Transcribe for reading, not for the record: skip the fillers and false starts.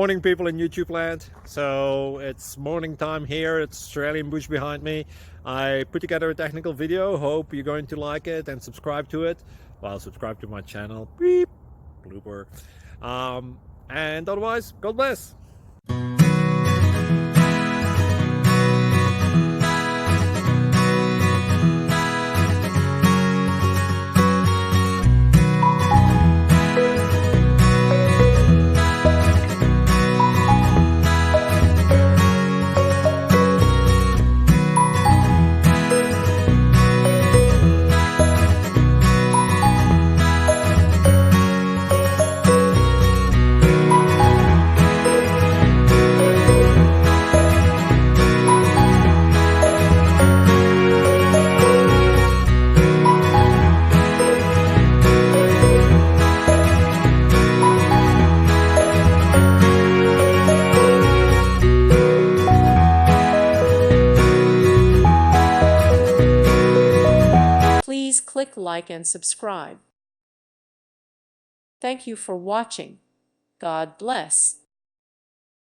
Morning people in YouTube land. So it's morning time here. It's Australian bush behind me. I put together a technical video. Hope you're going to like it and subscribe to it. Well, subscribe to my channel. Beep. Blooper. And otherwise, God bless. Please click like and subscribe. Thank you for watching. God bless.